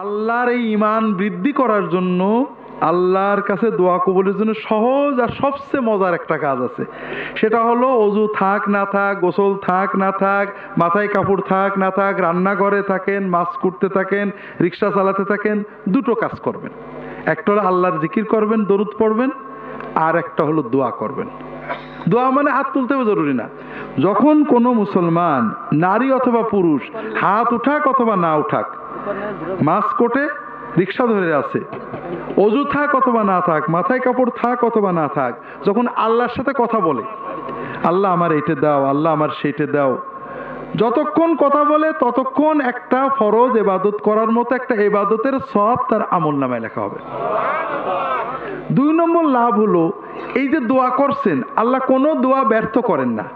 আল্লাহর এই ঈমান বৃদ্ধি করার জন্য আল্লাহর কাছে দোয়া কবুলের জন্য সহজ আর সবচেয়ে মজার একটা কাজ আছে। সেটা হলো অজু থাক না থাক, গোসল থাক না থাক, মাথায় কাপড় থাক না থাক, রান্নাঘরে থাকেন, মাছ কুটতে থাকেন, রিক্সা চালাতে থাকেন, দুটো কাজ করবেন। একটা হলো আল্লাহর জিকির করবেন, দরুদ পড়বেন, আর একটা হলো দোয়া করবেন। দোয়া মানে হাত তুলতেও জরুরি না। যখন কোনো মুসলমান নারী অথবা পুরুষ হাত উঠাক অথবা না উঠাক, মাছ কোটে, রিক্সা ধরে আছে, অজু থাক অথবা না থাক, মাথায় কাপড় থাক অথবা না থাক, যখন আল্লাহর সাথে কথা বলে, আল্লাহ আমার এইটা দাও, আল্লাহ আমার সেইটা দাও, যতক্ষণ কথা বলে ততক্ষণ একটা ফরজ ইবাদত করার মতো একটা ইবাদতের সওয়াব তার আমলনামায় লেখা হবে। 2 নম্বর লাভ হলো, এই যে দোয়া করছেন, আল্লাহ কোনো দোয়া ব্যর্থ করেন না।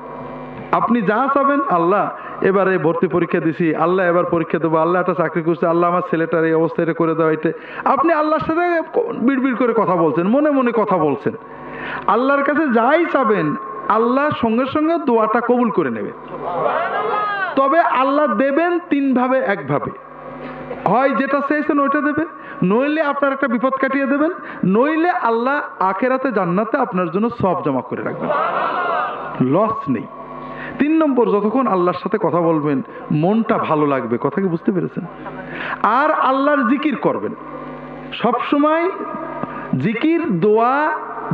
আপনি যা চাবেন, আল্লাহ এবারে ভর্তি পরীক্ষা দিছি, আল্লাহ এবার পরীক্ষা দেবো, আল্লাহ একটা চাকরি করছে, আল্লাহ আমার ছেলেটার এই অবস্থা এটা করে দেওয়া, এটা আপনি আল্লাহর সাথে বিড়বিড় করে কথা বলছেন, মনে মনে কথা বলছেন। আল্লাহর কাছে যাই চাবেন, আল্লাহ সঙ্গে সঙ্গে দোয়াটা কবুল করে নেবে। তবে আল্লাহ দেবেন 3 ভাবে, একভাবে হয় যেটা চেয়েছেন ওইটা দেবে, নইলে আপনার একটা বিপদ কাটিয়ে দেবেন, নইলে আল্লাহ আখেরাতে জান্নাতে আপনার জন্য সওয়াব জমা করে রাখবেন, লস নেই। 3 নম্বর, যতক্ষণ আল্লাহর সাথে কথা বলবেন মনটা ভালো লাগবে। কথা কি বুঝতে পেরেছেন? আর আল্লাহর জিকির করবেন সব সময়। জিকির, দোয়া,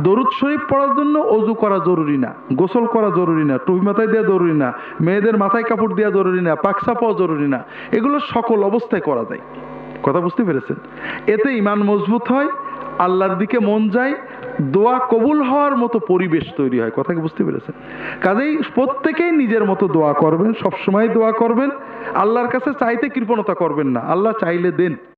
দরুদ শরীফ পড়ার জন্য অজু করা জরুরি না, গোসল করা জরুরি না, টুপি মাথায় দেওয়া জরুরি না, মেয়েদের মাথায় কাপড় দেওয়া জরুরি না, পাকসা পাওয়া জরুরি না। এগুলো সকল অবস্থায় করা যায়। কথা বুঝতে পেরেছেন? এতে ঈমান মজবুত হয়, আল্লাহর দিকে মন যায়, দোয়া কবুল হওয়ার মতো পরিবেশ তৈরি হয়। কথা কি বুঝতে পেরেছেন? কাজেই প্রত্যেকেই নিজের মতো দোয়া করবেন, সবসময় দোয়া করবেন, আল্লাহর কাছে চাইতে কৃপণতা করবেন না, আল্লাহ চাইলে দেন।